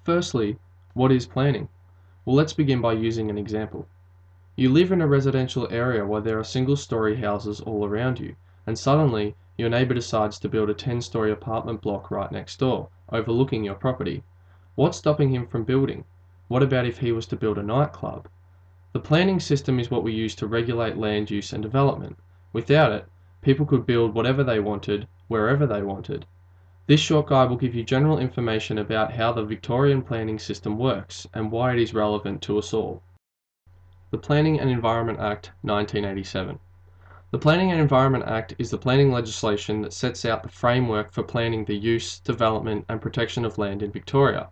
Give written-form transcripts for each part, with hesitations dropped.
Firstly, what is planning? Well, let's begin by using an example. You live in a residential area where there are single-story houses all around you, and suddenly your neighbour decides to build a 10-story apartment block right next door, overlooking your property. What's stopping him from building? What about if he was to build a nightclub? The planning system is what we use to regulate land use and development. Without it, people could build whatever they wanted, wherever they wanted. This short guide will give you general information about how the Victorian planning system works and why it is relevant to us all. The Planning and Environment Act 1987. The Planning and Environment Act is the planning legislation that sets out the framework for planning the use, development and protection of land in Victoria.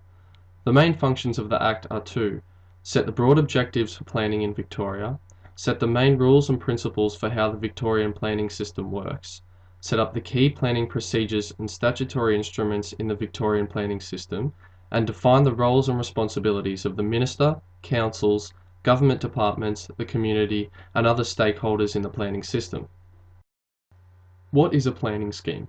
The main functions of the Act are to set the broad objectives for planning in Victoria, set the main rules and principles for how the Victorian planning system works, set up the key planning procedures and statutory instruments in the Victorian planning system, and define the roles and responsibilities of the Minister, councils, government departments, the community, and other stakeholders in the planning system. What is a planning scheme?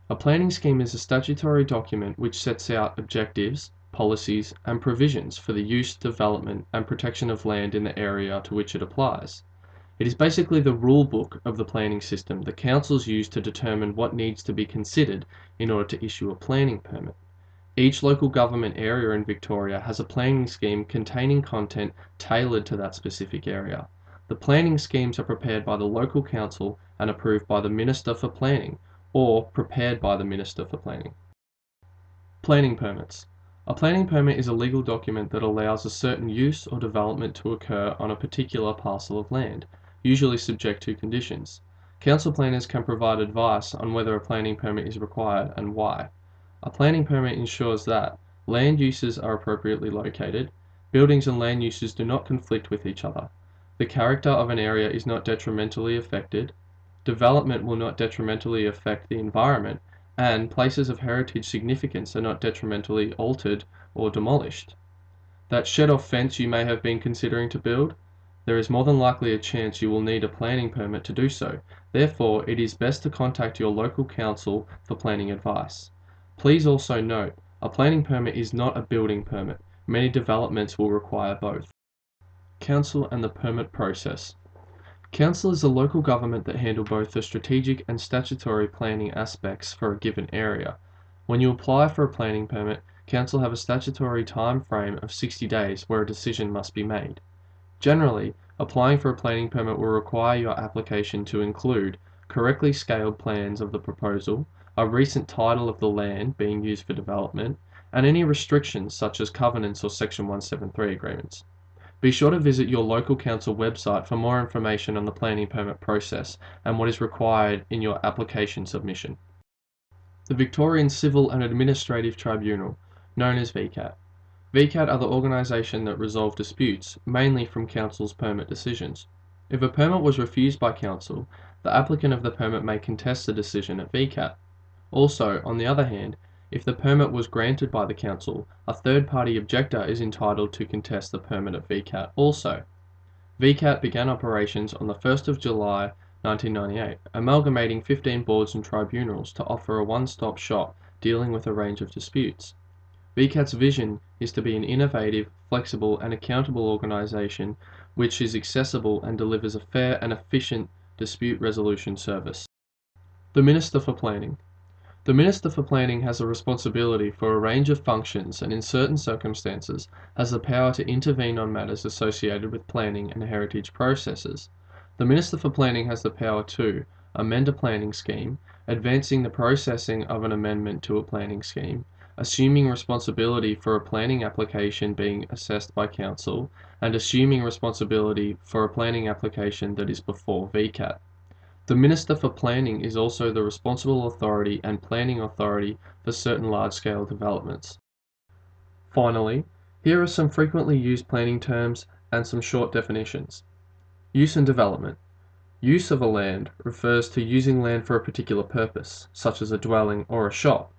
A planning scheme is a statutory document which sets out objectives, policies, and provisions for the use, development, and protection of land in the area to which it applies. It is basically the rule book of the planning system that councils use to determine what needs to be considered in order to issue a planning permit. Each local government area in Victoria has a planning scheme containing content tailored to that specific area. The planning schemes are prepared by the local council and approved by the Minister for Planning, or prepared by the Minister for Planning. Planning permits. A planning permit is a legal document that allows a certain use or development to occur on a particular parcel of land, usually subject to conditions. Council planners can provide advice on whether a planning permit is required and why. A planning permit ensures that land uses are appropriately located, buildings and land uses do not conflict with each other, the character of an area is not detrimentally affected, development will not detrimentally affect the environment, and places of heritage significance are not detrimentally altered or demolished. That shed-off fence you may have been considering to build, there is more than likely a chance you will need a planning permit to do so. Therefore, it is best to contact your local council for planning advice. Please also note, a planning permit is not a building permit. Many developments will require both. Council and the permit process. Council is a local government that handle both the strategic and statutory planning aspects for a given area. When you apply for a planning permit, Council have a statutory time frame of 60 days where a decision must be made. Generally, applying for a planning permit will require your application to include correctly scaled plans of the proposal, a recent title of the land being used for development, and any restrictions such as covenants or Section 173 agreements. Be sure to visit your local council website for more information on the planning permit process and what is required in your application submission. The Victorian Civil and Administrative Tribunal, known as VCAT. VCAT are the organisation that resolve disputes, mainly from council's permit decisions. If a permit was refused by council, the applicant of the permit may contest the decision at VCAT. Also, on the other hand, if the permit was granted by the council, a third-party objector is entitled to contest the permit at VCAT also. VCAT began operations on the 1st of July 1998, amalgamating 15 boards and tribunals to offer a one-stop shop dealing with a range of disputes. VCAT's vision is to be an innovative, flexible and accountable organisation which is accessible and delivers a fair and efficient dispute resolution service. The Minister for Planning. The Minister for Planning has a responsibility for a range of functions and in certain circumstances has the power to intervene on matters associated with planning and heritage processes. The Minister for Planning has the power to amend a planning scheme, advancing the processing of an amendment to a planning scheme, assuming responsibility for a planning application being assessed by council, and assuming responsibility for a planning application that is before VCAT. The Minister for Planning is also the responsible authority and planning authority for certain large-scale developments. Finally, here are some frequently used planning terms and some short definitions. Use and development. Use of a land refers to using land for a particular purpose, such as a dwelling or a shop,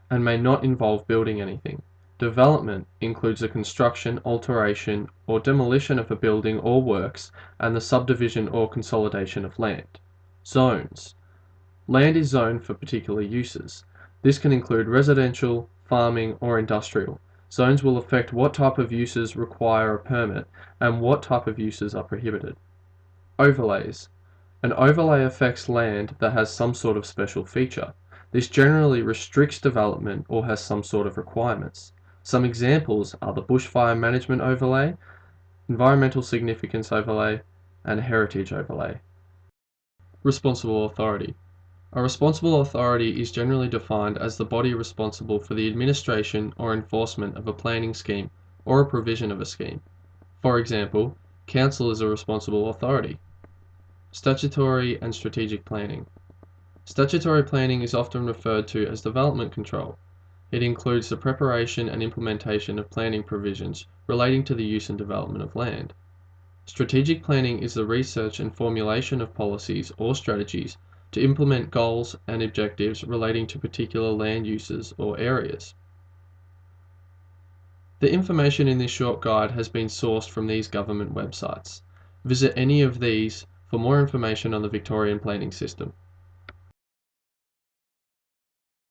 and may not involve building anything. Development includes the construction, alteration, or demolition of a building or works and the subdivision or consolidation of land. Zones. Land is zoned for particular uses. This can include residential, farming, or industrial. Zones will affect what type of uses require a permit and what type of uses are prohibited. Overlays. An overlay affects land that has some sort of special feature. This generally restricts development or has some sort of requirements. Some examples are the Bushfire Management Overlay, Environmental Significance Overlay, and Heritage Overlay. Responsible authority. A responsible authority is generally defined as the body responsible for the administration or enforcement of a planning scheme or a provision of a scheme. For example, council is a responsible authority. Statutory and strategic planning. Statutory planning is often referred to as development control. It includes the preparation and implementation of planning provisions relating to the use and development of land. Strategic planning is the research and formulation of policies or strategies to implement goals and objectives relating to particular land uses or areas. The information in this short guide has been sourced from these government websites. Visit any of these for more information on the Victorian Planning System.